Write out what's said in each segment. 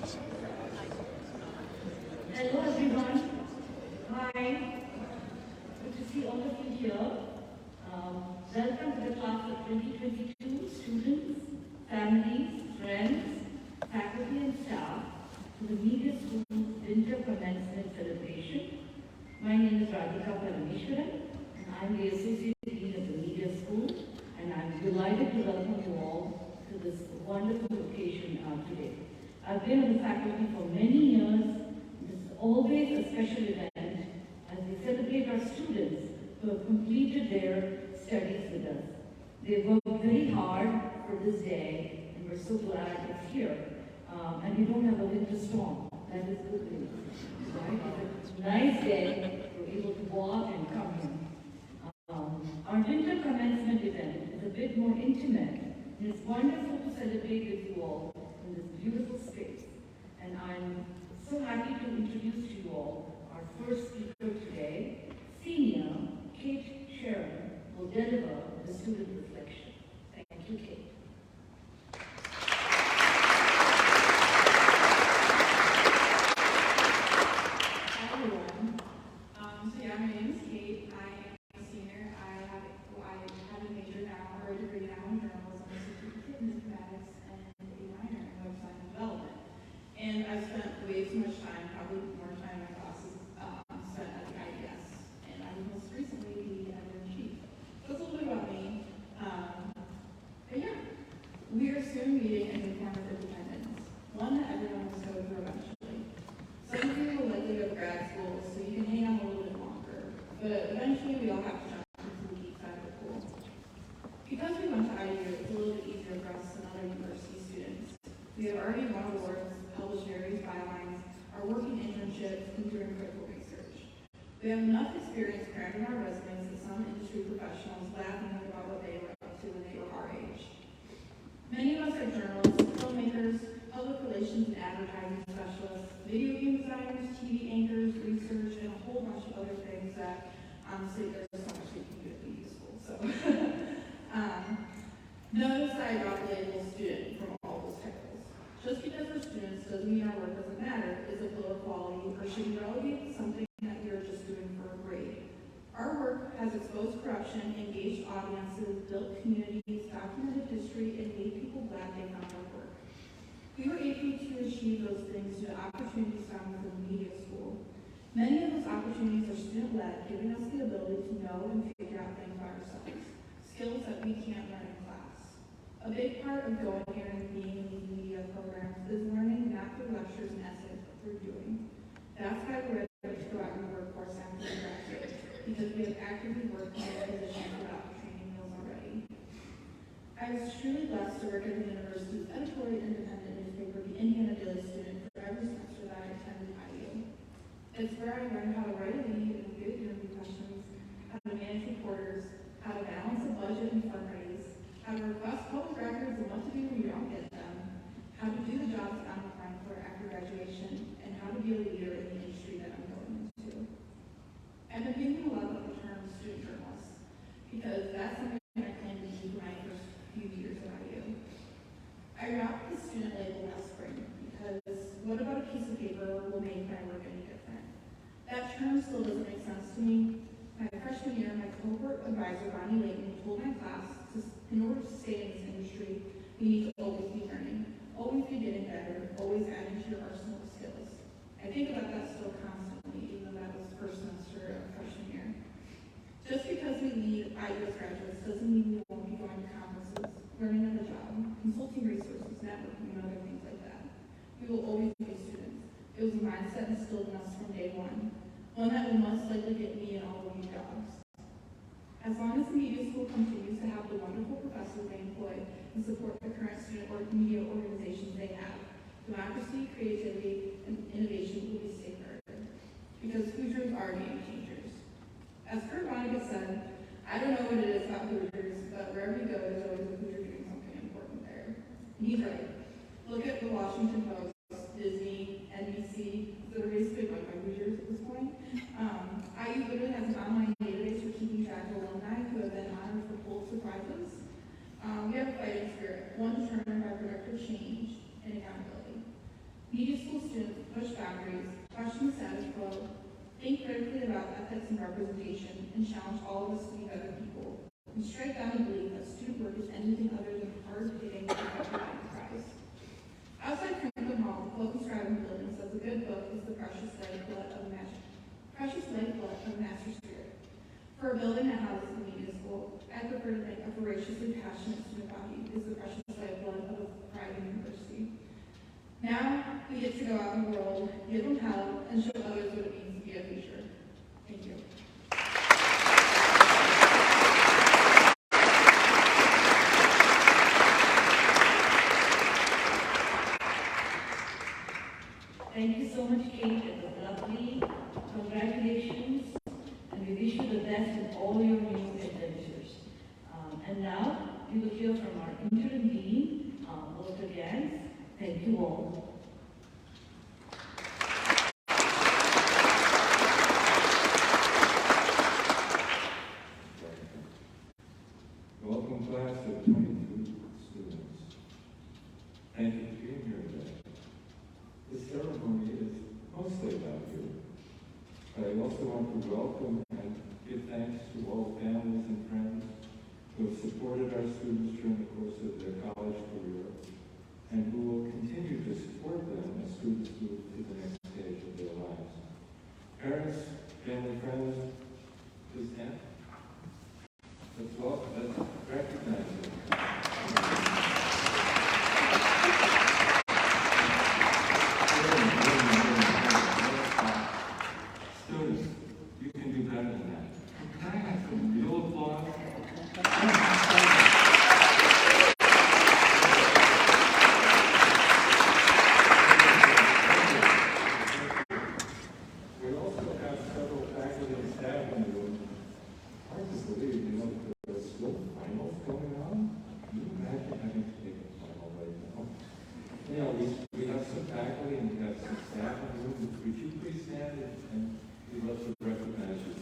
Hello everyone. Hi. Good to see all of you here. Welcome to the class of 2022 students, families, friends, faculty and staff to the Media School Winter Commencement Celebration. My name is Radhika Parameshwaran and I'm the Associate Dean of the Media School, and I'm delighted to welcome you all to this wonderful occasion today. I've been on the faculty for many years. This is always a special event as we celebrate our students who have completed their studies with us. They've worked very hard for this day, and we're so glad it's here. And we don't have a winter storm. That is good news, right? It's a nice day. We're able to walk and come here. Our winter commencement event is a bit more intimate, and it's wonderful to celebrate with you all in this beautiful space. And I'm so happy to introduce to you all our first speaker today, Senior Kate Sharon, will deliver the student reflection. Thank you, Kate. Hi everyone. My name is Kate. I am a senior. I have a major now, or a degree now in journalism, a certificate in mathematics, and a minor in website development. And I've spent way too much time, probably more time in my classes, spent at the IDS. And I was most recently the editor-in-chief. So that's a little bit about me. But yeah, we are soon meeting a new form of independence, one that everyone must go through eventually. Some of you will likely go to grad school, so you can hang on a little bit longer. But eventually we all have to jump into the deep side of the pool. Because we went to IU, it's a little bit easier for us than other university students. We have already won awards, published various bylines, are working internships, and doing critical research. We have enough experience crammed in our resumes that some industry professionals laugh and think about what they were up to when they were our age. Many of us are journalists, filmmakers, public relations and advertising specialists, video game designers, TV anchors, research, and a whole bunch of other things that honestly there's so much we can do to be useful. So notice that I dropped the label student from all those titles. Just because we're students doesn't mean our work doesn't matter, is of lower quality, or should be relegated to something that we are just doing for a grade. Our work has exposed corruption, engaged audiences, built communities, documented history, and made people glad they found our work. We were able to achieve those things due to opportunities found within the media school. Many of those opportunities are student-led, giving us the ability to know and figure out things by ourselves, skills that we can't learn in class. A big part of going here and being in these media programs is learning not through lectures and essays, but through doing. That's why we're ready to go out in the workforce after we graduate, because we have actively worked in our positions without the training wheels already. I was truly blessed to work at the university's editorial independent newspaper, the Indiana Daily Student, for every semester that I attended IU. It's where I learned how to write a lead and good interview questions, how to manage reporters, how to balance a budget and fundraise, how to request public records and what to do when you don't get them, how to do the jobs I'm applying for after graduation, and how to be a leader in the industry that I'm going into. I've been thinking a lot about the term student journalist, because that's something I plan to do for my first few years at IU. I dropped the student label last spring because what about a piece of paper will make my work any different? That term still doesn't make sense to me. My freshman year, my cohort advisor, Bonnie Layton, told my class in order to stay in this industry, we need to always be learning, always be getting better, always adding to your arsenal of skills. I think about that still constantly, even though that was first semester of freshman year. Just because we leave IU as graduates doesn't mean we won't be going to conferences, learning on the job, consulting resources, networking, and other things like that. We will always be students. It was a mindset instilled in us from day one that will most likely get me in all of these jobs. As long as the media school continues to have the wonderful professors they employ and support the current student or media organizations they have, democracy, creativity, and innovation will be safeguarded. Because Hoosiers are game changers. As Kurt Vonnegut said, I don't know what it is about Hoosiers, but wherever you go, there's always a Hoosier doing something important there. And he's right. Look at the Washington Post, Disney, NBC, that are basically run by Hoosiers at this point. IU literally has an online database for keeping track of alumni who have been honored for Pulitzer Prizes. We have a fighting spirit, one determined by productive change and accountability. Media boundaries, question the status quo, think critically about ethics and representation, and challenge all of us to be better people, and strike down the belief that student work is anything other than hard-hitting productive enterprise. Outside Franklin Hall, the Cloak and Scribing building says a good book is the precious lifeblood of a master spirit. For a building that houses the media school, I prefer to think a voraciously passionate student body is the precious lifeblood of a thriving university. Now, we get to go out in the world, give them help, and show others what it means to be a future. Thank you. Thank you so much, Kate. It was lovely. Congratulations. And we wish you the best in all your new adventures. And now, we will hear from our interim dean, Walter Gans. Thank you all. Welcome, class of 22 students. Thank you for being here today. This ceremony is mostly about you, but I also want to welcome and give thanks to all families and friends who have supported our students during the course of their college career and who will continue to support them as students move to the next stage of their lives. Parents, family, friends, please stand. Let's recognize them. Students, you can do better than that. Can I have some real applause? We also have several faculty and staff in the room. Hard to believe, there are still finals going on. Can you imagine having to take a final right now? We have some faculty and we have some staff in the room. Would you please stand and we'd love to recognize you.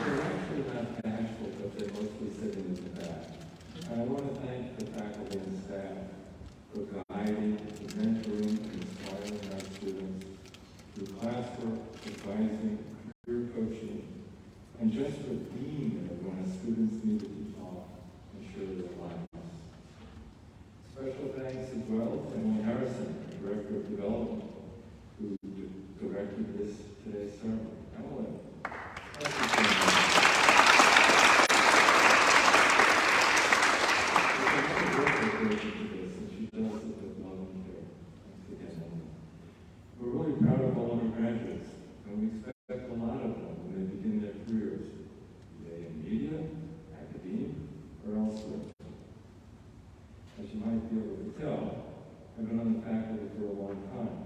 They're actually not bashful, but they're mostly sitting in the back. And I want to thank the faculty and staff for guiding, for mentoring, and inspiring our students through classwork, advising, career coaching, and just for being there when our students needed to talk and share their lives. Special thanks as well to Emily Harrison, Director of Development, who directed today's ceremony. Emily, thank you so much. We're really proud of all our graduates, and we expect a lot of them when they begin their careers, be they in media, academia, or elsewhere. As you might be able to tell, I've been on the faculty for a long time,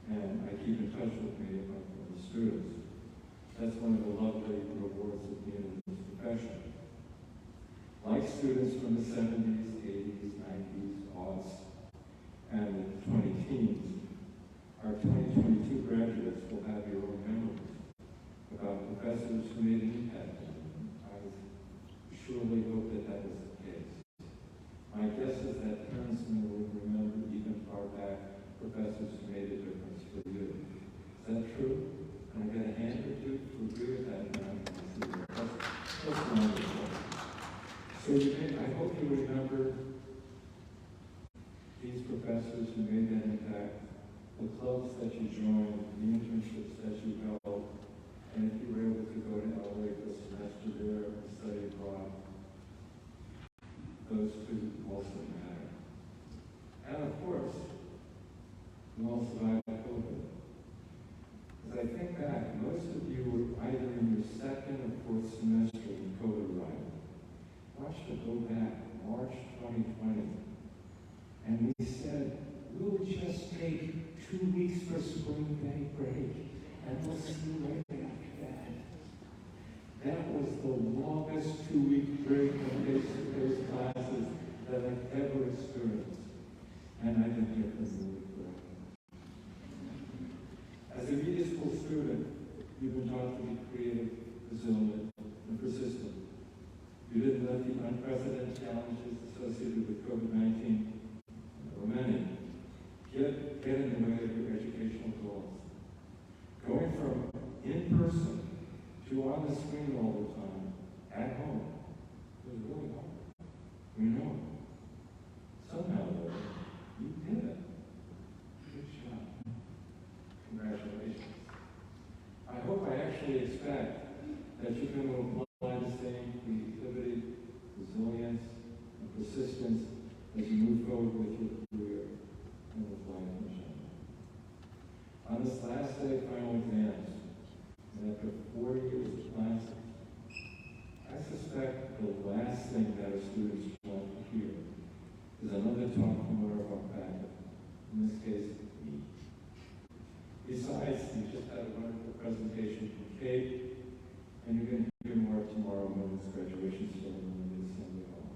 and I keep in touch with many of the students. That's one of the lovely rewards of being in this profession. Like students from the 70s, 80s, 90s, aughts, and the 20-teens, our 2022 graduates will have your own memories about professors who made an impact on them. I surely hope that is the case. My guess is that parents will remember even far back professors who made a difference for you. Is that true? Can I get a hand or two to agree with that? That's wonderful. So I hope you remember these professors who made that impact, the clubs that you joined, the internships that you held, and if you were able to go to LA for a semester there and study abroad, those two also matter. And of course, you all survived COVID. As I think back, most of you were either in your second or fourth semester when COVID arrived. Watch it go back, March 2020, and we said, we'll just take 2 weeks for spring break, and we'll see you right after that. That was the longest 2-week break in face-to-face classes that I've ever experienced, and I've been here for nearly forever. As a media school student, you've been taught to be creative, resilient, and persistent. challenges associated with COVID-19. There were many. Get in the way of your educational goals. Going from in-person to on the screen all the time, at home, was really hard. We know it. Somehow, though, you did it. Good job. Congratulations. I hope I actually expect that you're going to apply the same creativity, resilience, and persistence as you move forward with your career and with life mission. On this last day of final exams, and after 4 years of classes, I suspect the last thing that our students want to hear is another talk from one of our faculty, in this case, me. Besides, you just had a wonderful presentation from Kate, and you're going to hear more tomorrow when this graduation ceremony in Assembly Hall.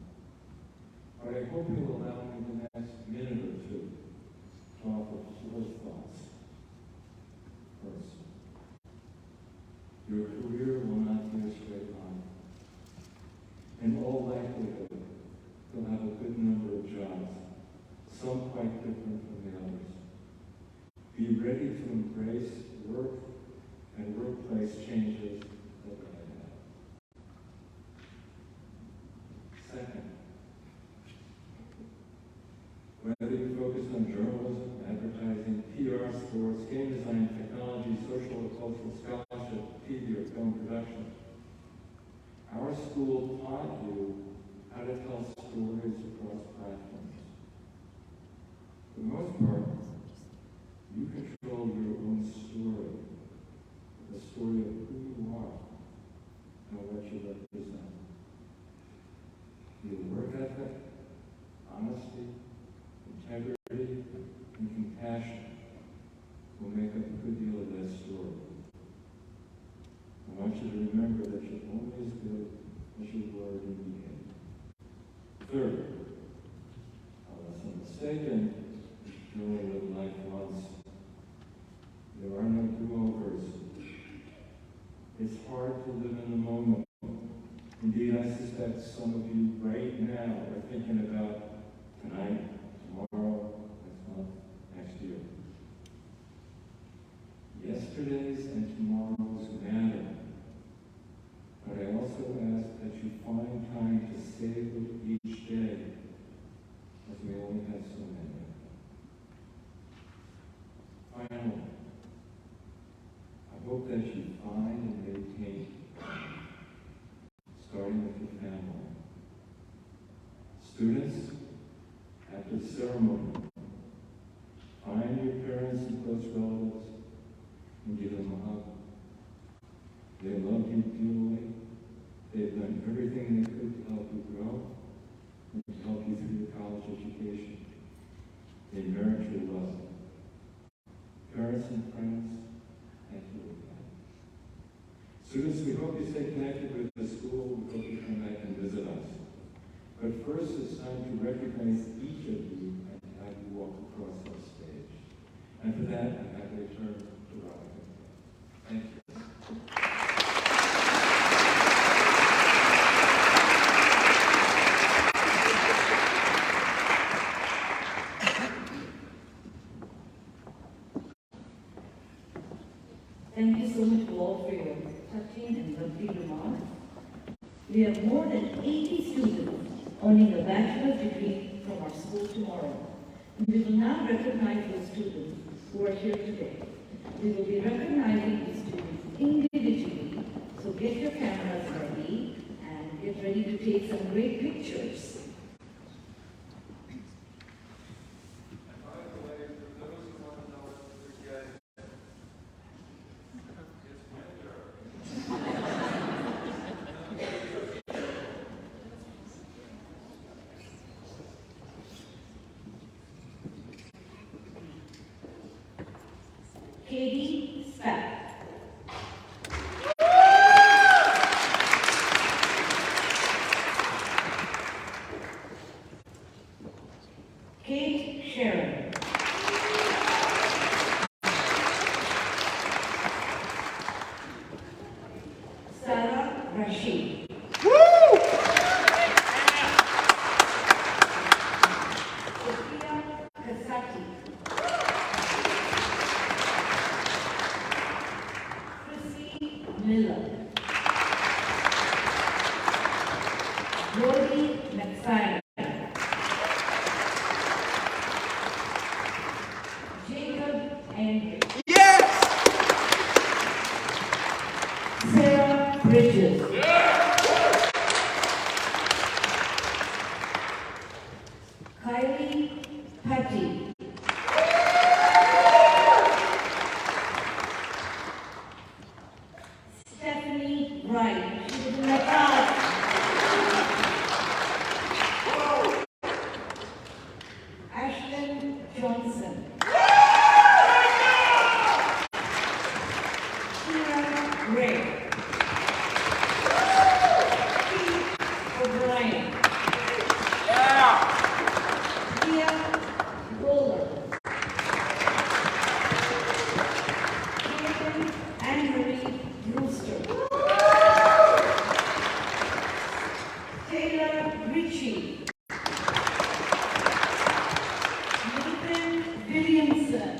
But I hope you'll allow me the next minute or two to offer 4 thoughts. First, your career will not be a straight line. In all likelihood, you'll have a good number of jobs, some quite different from the others. Be ready to embrace work and workplace changes that lie ahead. Second, whether you focus on journalism, advertising, PR, sports, game design, technology, social or cultural scholarship, TV or film production, our school taught you how to tell stories across platforms. For the most part, you control your own story, the story of who you are and what you represent. Your work ethic, honesty, integrity, and compassion will make up a good deal of that story. I want you to remember that you're only as good as you were in the beginning. Third, unless I'm mistaken, you only live life once. There are no do-overs. It's hard to live in the moment. Indeed, I suspect some of you right now are thinking about tonight, tomorrow, next month, next year. Yesterday's and tomorrow's matter. But I also ask that you find time to savor each day, as we only have so many. Finally, I hope that you find and maintain, starting with your family. Students, after the ceremony, find your parents and close relatives and give them a hug. They love you dearly. They've done everything they could to help you grow and to help you through your college education. They merit your love. Parents and friends, thank you again. Students, we hope you stay connected with the school. We hope you come back and visit us. But first, it's time to recognize each of you and have you walk across our stage. And for that, I'm happy to turn to Robin. Thank you. Thank you so much all for your touching and lovely remarks. We have more than 80 students earning a bachelor's degree from our school tomorrow. And we will now recognize those students who are here today. We will be recognizing these students individually, so get your cameras ready and get ready to take some great pictures. Katie Spack. Kate Sharon. Sarah Rashid. Jody McFadden. Jacob Andrew. Yes! Sarah Bridges. Kylie Putty. Stephanie Wright. She was in the class. Ashlyn Johnson. Sheila Ray. Keith O'Brien. Leah Roller. Caitlin Anne-Marie Brewster. Taylor Ritchie. Nathan Williamson.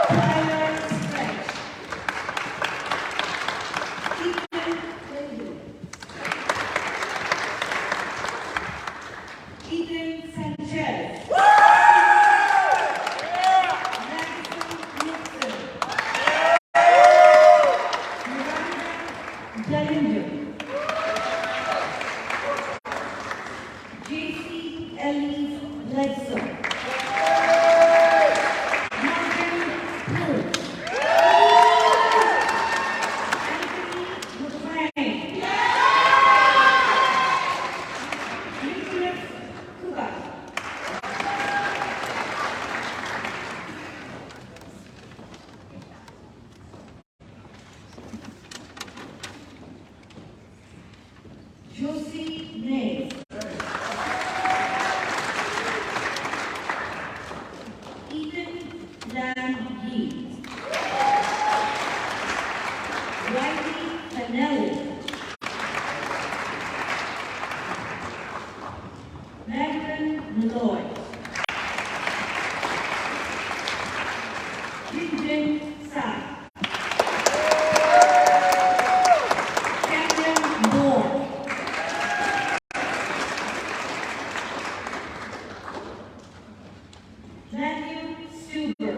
Tyler Stretch. Ethan Clayton. Ethan Sanchez. Madison Nixon. Miranda Dellinger. JC Ellie Bledsoe. Morgan Hood. Anthony McLean. Nicholas Kuba. Josie Ney. Ethan Lam Yee. Riley Fanelli. Madeline Malloy. Lyndon Sa. Cameron Moore. Matthew Stuber.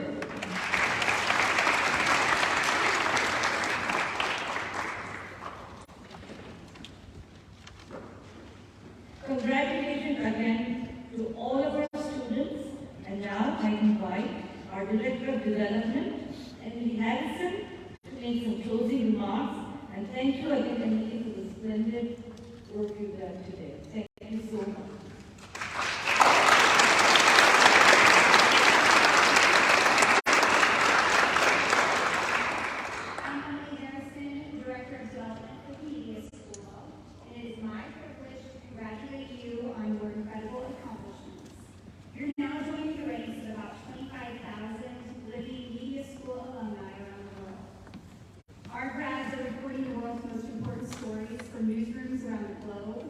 Congratulations again to all of our students. And now I invite our Director of Development, Emily Harrison, to make some closing remarks. And thank you again, Emily, for the splendid work you've done today. Thank you so much. I'm Emily Harrison, Director of Development for the Media School, and it is my privilege to congratulate you on your incredible accomplishments. You're now joining the ranks of about 25,000 living media school alumni around the world. Our grads are reporting the world's most important stories from newsrooms around the globe,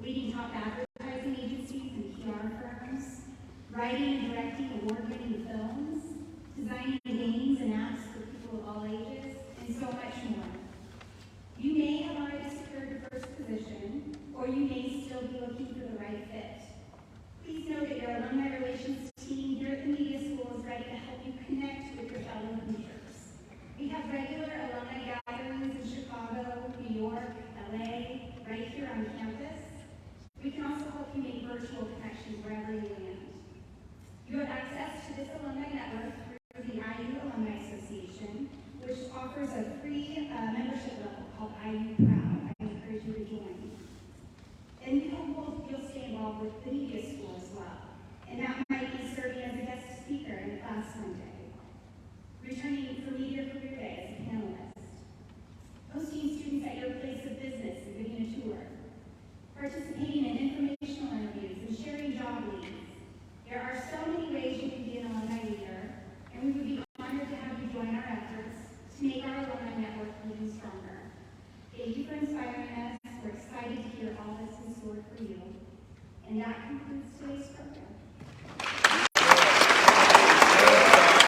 leading top advertising agencies and PR firms, writing and directing award-winning films, designing games and apps for people of all ages, and so much more. You may have already secured your first position, or you may still be looking for the right fit. Please know that your alumni relations team here at the Media School is ready to help you connect with your fellow leaders. We have regular alumni gatherings in Chicago, New York, LA, right here on campus. We can also help you make virtual connections wherever you land. You have access to this alumni network through the IU Alumni Association, which offers a free membership level called IU Proud. I encourage you to join. And we hope you'll stay involved with the Media School as well. And that might be serving as a guest speaker in the class one day. Returning for Media Career Day as a panelist. Hosting students at your place of business and giving a tour. Participating in informational interviews and sharing job leads. There are so many ways you can be an alumni leader, and we would be honored to have you join our efforts to make our alumni network even stronger. Thank you for inspiring us. We're excited to hear all that's in store for you. And that concludes today's program.